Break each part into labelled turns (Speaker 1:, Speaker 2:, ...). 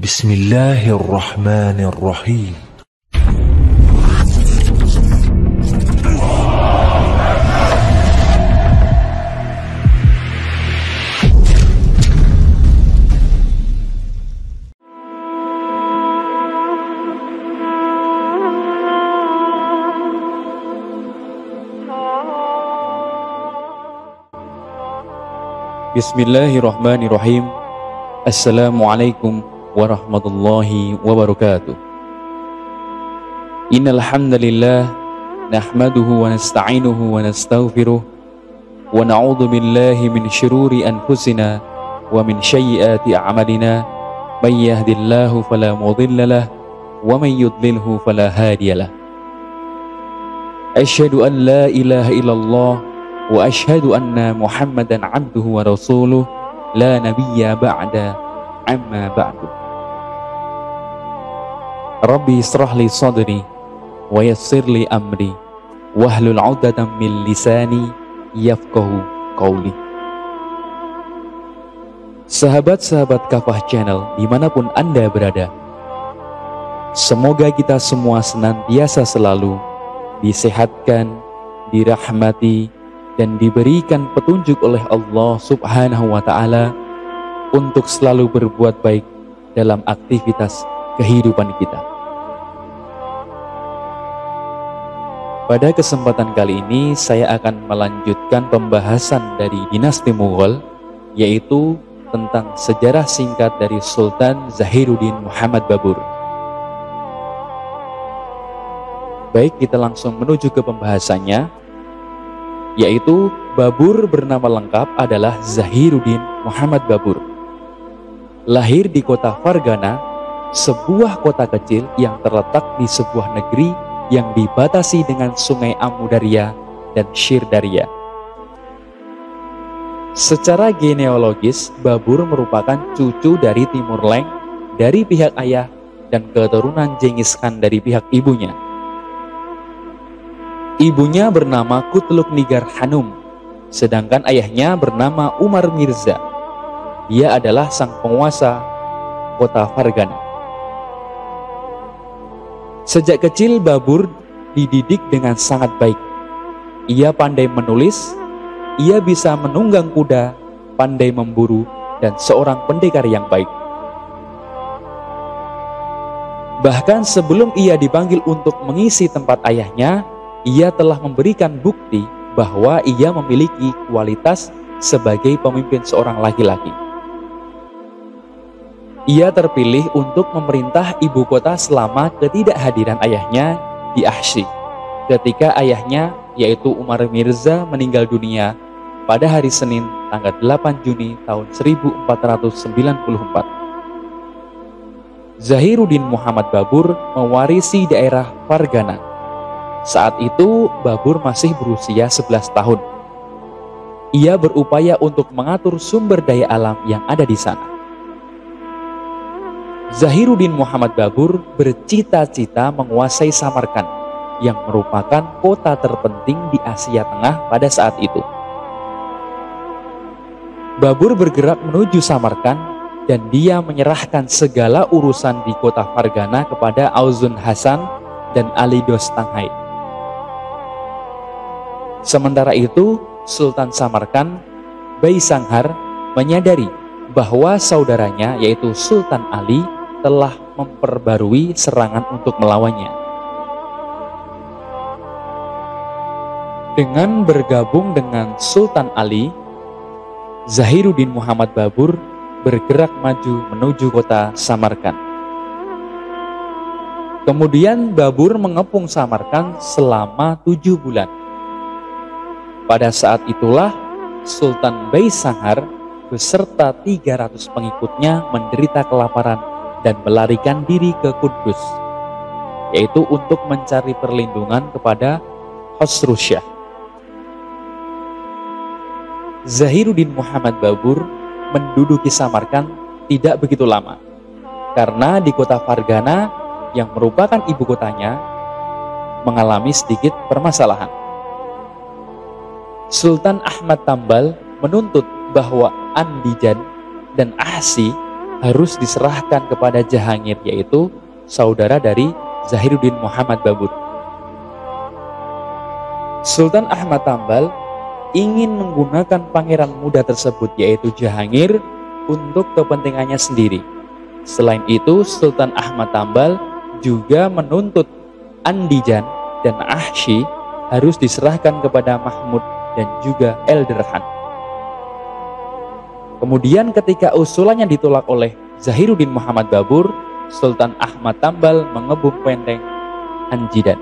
Speaker 1: Bismillahirrahmanirrahim.
Speaker 2: Bismillahirrahmanirrahim. Assalamualaikum warahmatullahi wabarakatuh. Innal hamdalillah nahmaduhu wa nasta'inuhu wa nastaghfiruh wa na'udzu billahi min syururi anfusina wa min sayyiati a'malina may yahdihillahu fala mudhillalah wa may yudlilhu fala hadiyalah. Asyhadu an la ilaha illallah wa asyhadu anna Muhammadan abduhu wa rasuluh la nabiyya ba'da amma ba'du. Rabbi israh li sadri wa yassir li amri wahlul 'uqdatam min lisani yafqahu qawli. Sahabat-sahabat Kafah Channel dimanapun Anda berada, semoga kita semua senantiasa selalu disehatkan, dirahmati, dan diberikan petunjuk oleh Allah Subhanahu wa Ta'ala untuk selalu berbuat baik dalam aktivitas kehidupan kita. Pada kesempatan kali ini saya akan melanjutkan pembahasan dari dinasti Mughal, yaitu tentang sejarah singkat dari Sultan Zahiruddin Muhammad Babur. Baik, kita langsung menuju ke pembahasannya, yaitu Babur bernama lengkap adalah Zahiruddin Muhammad Babur. Lahir di kota Fargana, sebuah kota kecil yang terletak di sebuah negeri yang dibatasi dengan sungai Amudarya dan Syirdarya. Secara genealogis, Babur merupakan cucu dari Timur Leng dari pihak ayah dan keturunan Genghis Khan dari pihak ibunya. Ibunya bernama Kutluk Nigar Hanum, sedangkan ayahnya bernama Umar Mirza. Dia adalah sang penguasa kota Fargana. Sejak kecil Babur dididik dengan sangat baik. Ia pandai menulis, ia bisa menunggang kuda, pandai memburu, dan seorang pendekar yang baik. Bahkan sebelum ia dipanggil untuk mengisi tempat ayahnya, ia telah memberikan bukti bahwa ia memiliki kualitas sebagai pemimpin seorang laki-laki. Ia terpilih untuk memerintah ibu kota selama ketidakhadiran ayahnya di Ahsi, ketika ayahnya yaitu Umar Mirza meninggal dunia pada hari Senin tanggal 8 Juni tahun 1494. Zahiruddin Muhammad Babur mewarisi daerah Fargana. Saat itu Babur masih berusia 11 tahun. Ia berupaya untuk mengatur sumber daya alam yang ada di sana. Zahiruddin Muhammad Babur bercita-cita menguasai Samarkand, yang merupakan kota terpenting di Asia Tengah pada saat itu. Babur bergerak menuju Samarkand dan dia menyerahkan segala urusan di kota Fargana kepada Auzun Hasan dan Ali Dostanghai. Sementara itu, Sultan Samarkand, Baisanghar, menyadari bahwa saudaranya yaitu Sultan Ali telah memperbarui serangan untuk melawannya. Dengan bergabung dengan Sultan Ali, Zahiruddin Muhammad Babur bergerak maju menuju kota Samarkand. Kemudian Babur mengepung Samarkand selama 7 bulan. Pada saat itulah Sultan Baisanghar beserta 300 pengikutnya menderita kelaparan dan melarikan diri ke Kudus, yaitu untuk mencari perlindungan kepada Khosrowshaah. Zahiruddin Muhammad Babur menduduki Samarkand tidak begitu lama, karena di kota Fargana yang merupakan ibu kotanya mengalami sedikit permasalahan. Sultan Ahmad Tambal menuntut bahwa Andijan dan Ahsi harus diserahkan kepada Jahangir, yaitu saudara dari Zahiruddin Muhammad Babur. Sultan Ahmad Tambal ingin menggunakan pangeran muda tersebut, yaitu Jahangir, untuk kepentingannya sendiri. Selain itu, Sultan Ahmad Tambal juga menuntut Andijan dan Ahsi harus diserahkan kepada Mahmud dan juga Elderhan. Kemudian ketika usulannya ditolak oleh Zahiruddin Muhammad Babur, Sultan Ahmad Tambal mengebom benteng Anjidan.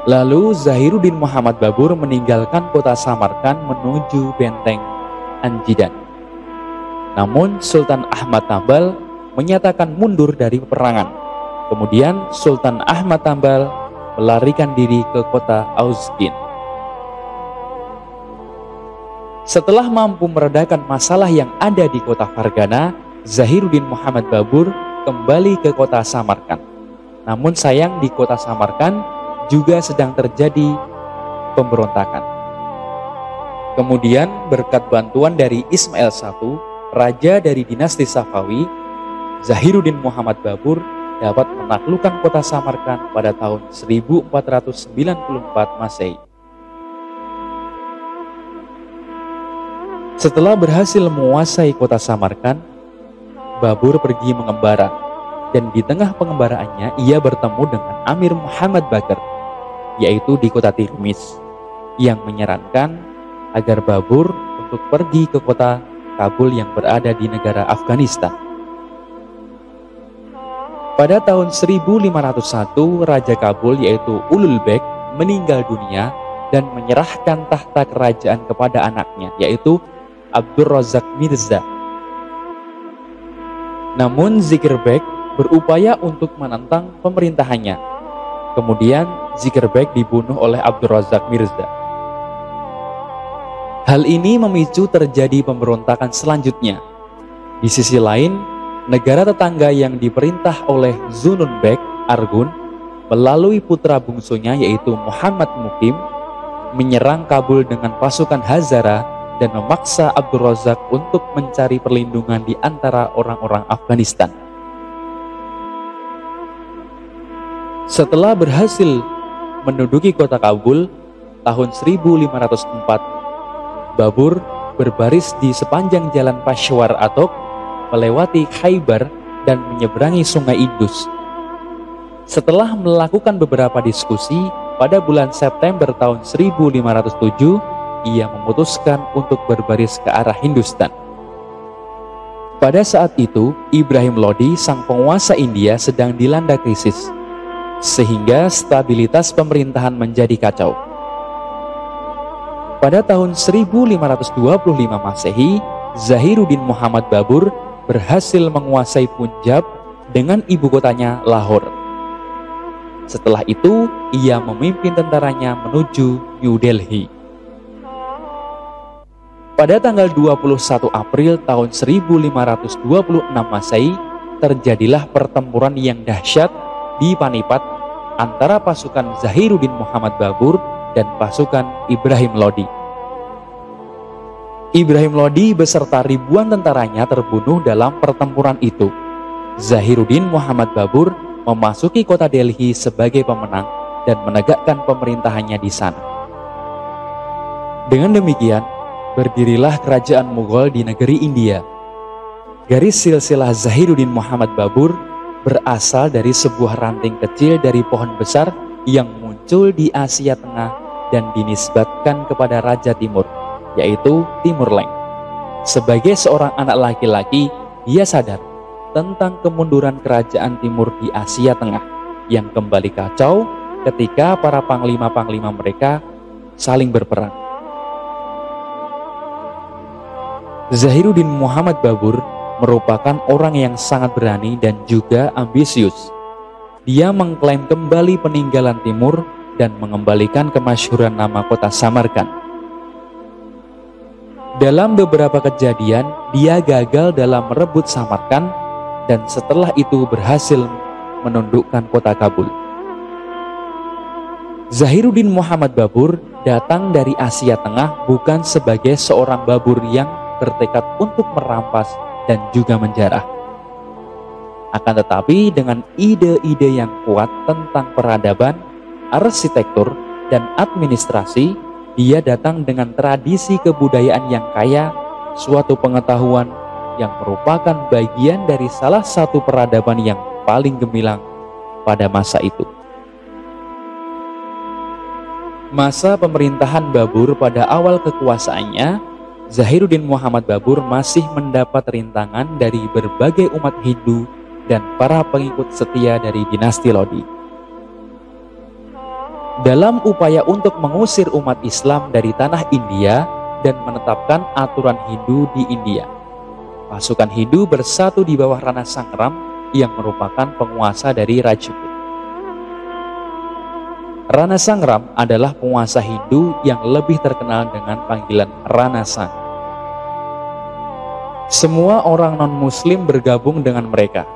Speaker 2: Lalu Zahiruddin Muhammad Babur meninggalkan kota Samarkand menuju benteng Anjidan. Namun Sultan Ahmad Tambal menyatakan mundur dari peperangan. Kemudian Sultan Ahmad Tambal melarikan diri ke kota Ausgin. Setelah mampu meredakan masalah yang ada di kota Fargana, Zahiruddin Muhammad Babur kembali ke kota Samarkand. Namun sayang, di kota Samarkand juga sedang terjadi pemberontakan. Kemudian berkat bantuan dari Ismail I, raja dari dinasti Safawi, Zahiruddin Muhammad Babur dapat menaklukkan kota Samarkand pada tahun 1494 Masehi. Setelah berhasil menguasai kota Samarkand, Babur pergi mengembara, dan di tengah pengembaraannya ia bertemu dengan Amir Muhammad Bakar, yaitu di kota Tirmiz, yang menyarankan agar Babur untuk pergi ke kota Kabul yang berada di negara Afghanistan. Pada tahun 1501, Raja Kabul yaitu Ulugh Beg meninggal dunia dan menyerahkan tahta kerajaan kepada anaknya, yaitu Abdur Razak Mirza. Namun Zikir Beg berupaya untuk menentang pemerintahannya. Kemudian Zikir Beg dibunuh oleh Abdur Razak Mirza. Hal ini memicu terjadi pemberontakan selanjutnya. Di sisi lain, negara tetangga yang diperintah oleh Zunun Beg, Argun, melalui putra bungsunya yaitu Muhammad Mukim, menyerang Kabul dengan pasukan Hazara dan memaksa Abdur Razak untuk mencari perlindungan di antara orang-orang Afghanistan. Setelah berhasil menduduki kota Kabul tahun 1504, Babur berbaris di sepanjang jalan Peshawar Atok, melewati Khaybar dan menyeberangi sungai Indus. Setelah melakukan beberapa diskusi, pada bulan September tahun 1507, ia memutuskan untuk berbaris ke arah Hindustan. Pada saat itu, Ibrahim Lodi, sang penguasa India, sedang dilanda krisis, sehingga stabilitas pemerintahan menjadi kacau. Pada tahun 1525 Masehi, Zahiruddin Muhammad Babur berhasil menguasai Punjab dengan ibu kotanya Lahore. Setelah itu, ia memimpin tentaranya menuju New Delhi. Pada tanggal 21 April tahun 1526 Masehi, terjadilah pertempuran yang dahsyat di Panipat antara pasukan Zahiruddin Muhammad Babur dan pasukan Ibrahim Lodi. Ibrahim Lodi beserta ribuan tentaranya terbunuh dalam pertempuran itu. Zahiruddin Muhammad Babur memasuki kota Delhi sebagai pemenang dan menegakkan pemerintahannya di sana. Dengan demikian, berdirilah kerajaan Mughal di negeri India. Garis silsilah Zahiruddin Muhammad Babur berasal dari sebuah ranting kecil dari pohon besar yang muncul di Asia Tengah dan dinisbatkan kepada Raja Timur, yaitu Timur Leng. Sebagai seorang anak laki-laki, dia sadar tentang kemunduran kerajaan Timur di Asia Tengah yang kembali kacau ketika para panglima-panglima mereka saling berperang. Zahiruddin Muhammad Babur merupakan orang yang sangat berani dan juga ambisius. Dia mengklaim kembali peninggalan Timur dan mengembalikan kemasyhuran nama kota Samarkand. Dalam beberapa kejadian, dia gagal dalam merebut Samarkand dan setelah itu berhasil menundukkan kota Kabul. Zahiruddin Muhammad Babur datang dari Asia Tengah bukan sebagai seorang babur yang bertekad untuk merampas dan juga menjarah. Akan tetapi dengan ide-ide yang kuat tentang peradaban, arsitektur, dan administrasi, dia datang dengan tradisi kebudayaan yang kaya, suatu pengetahuan yang merupakan bagian dari salah satu peradaban yang paling gemilang pada masa itu. Masa pemerintahan Babur pada awal kekuasaannya, Zahiruddin Muhammad Babur masih mendapat rintangan dari berbagai umat Hindu dan para pengikut setia dari dinasti Lodi. Dalam upaya untuk mengusir umat Islam dari tanah India dan menetapkan aturan Hindu di India, pasukan Hindu bersatu di bawah Rana Sangram yang merupakan penguasa dari Rajput. Rana Sangram adalah penguasa Hindu yang lebih terkenal dengan panggilan Rana Sang. Semua orang non-muslim bergabung dengan mereka.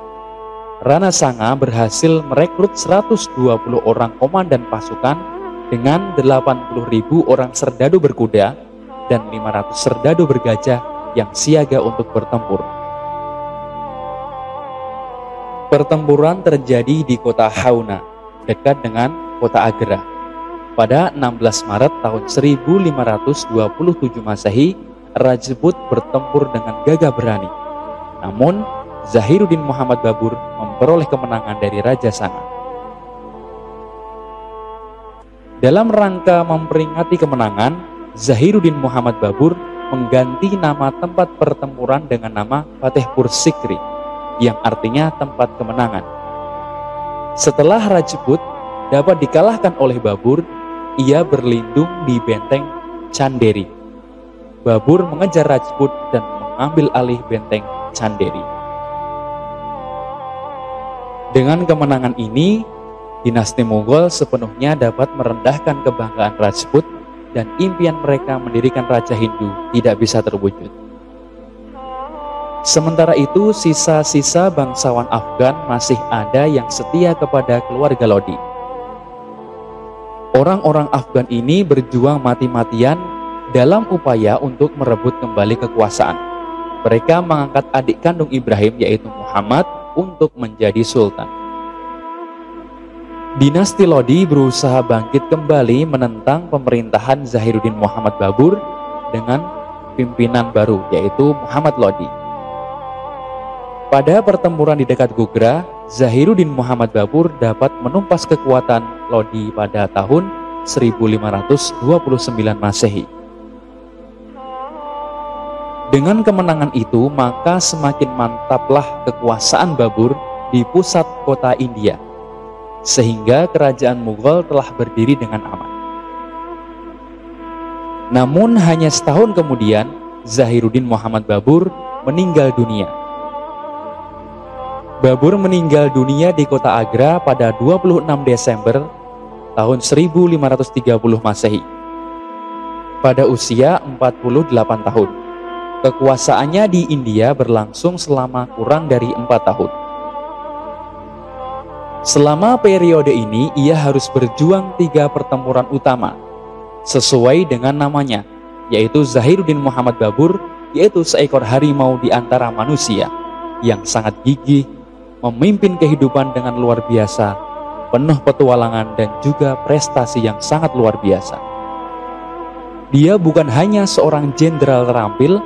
Speaker 2: Rana Sanga berhasil merekrut 120 orang komandan pasukan dengan 80.000 orang serdadu berkuda dan 500 serdadu bergajah yang siaga untuk bertempur. Pertempuran terjadi di kota Hauna, dekat dengan kota Agra. Pada 16 Maret tahun 1527 Masehi, Rajput bertempur dengan gagah berani. Namun, Zahiruddin Muhammad Babur memperoleh kemenangan dari Raja Sanga. Dalam rangka memperingati kemenangan, Zahiruddin Muhammad Babur mengganti nama tempat pertempuran dengan nama Fatehpur Sikri, yang artinya tempat kemenangan. Setelah Rajput dapat dikalahkan oleh Babur, ia berlindung di benteng Chanderi. Babur mengejar Rajput dan mengambil alih benteng Chanderi. Dengan kemenangan ini, dinasti Mughal sepenuhnya dapat merendahkan kebanggaan Rajput dan impian mereka mendirikan Raja Hindu tidak bisa terwujud. Sementara itu, sisa-sisa bangsawan Afgan masih ada yang setia kepada keluarga Lodi. Orang-orang Afgan ini berjuang mati-matian dalam upaya untuk merebut kembali kekuasaan. Mereka mengangkat adik kandung Ibrahim yaitu Muhammad untuk menjadi sultan. Dinasti Lodi berusaha bangkit kembali menentang pemerintahan Zahiruddin Muhammad Babur dengan pimpinan baru yaitu Muhammad Lodi. Pada pertempuran di dekat Gogra, Zahiruddin Muhammad Babur dapat menumpas kekuatan Lodi pada tahun 1529 Masehi. Dengan kemenangan itu, maka semakin mantaplah kekuasaan Babur di pusat kota India, sehingga kerajaan Mughal telah berdiri dengan aman. Namun hanya setahun kemudian, Zahiruddin Muhammad Babur meninggal dunia. Babur meninggal dunia di kota Agra pada 26 Desember tahun 1530 Masehi, pada usia 48 tahun. Kekuasaannya di India berlangsung selama kurang dari 4 tahun. Selama periode ini, ia harus berjuang 3 pertempuran utama, sesuai dengan namanya, yaitu Zahiruddin Muhammad Babur, yaitu seekor harimau di antara manusia, yang sangat gigih, memimpin kehidupan dengan luar biasa, penuh petualangan dan juga prestasi yang sangat luar biasa. Dia bukan hanya seorang jenderal terampil,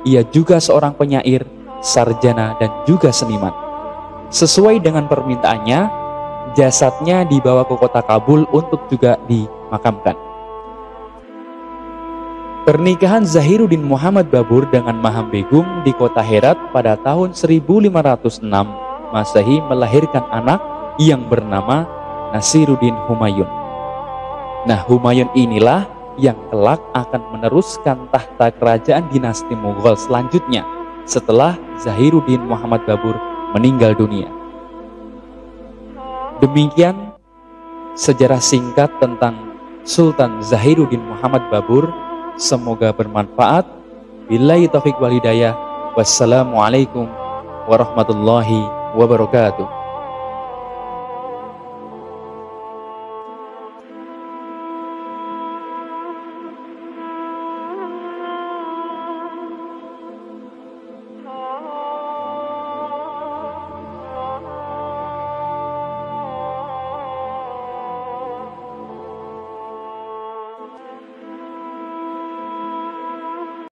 Speaker 2: ia juga seorang penyair, sarjana, dan juga seniman. Sesuai dengan permintaannya, jasadnya dibawa ke kota Kabul untuk juga dimakamkan. Pernikahan Zahiruddin Muhammad Babur dengan Maham Begum di kota Herat pada tahun 1506 Masehi melahirkan anak yang bernama Nasiruddin Humayun. Nah, Humayun inilah yang kelak akan meneruskan tahta kerajaan dinasti Mughal selanjutnya setelah Zahiruddin Muhammad Babur meninggal dunia. Demikian sejarah singkat tentang Sultan Zahiruddin Muhammad Babur. Semoga bermanfaat. Billahi taufiq wal hidayah. Wassalamualaikum warahmatullahi wabarakatuh.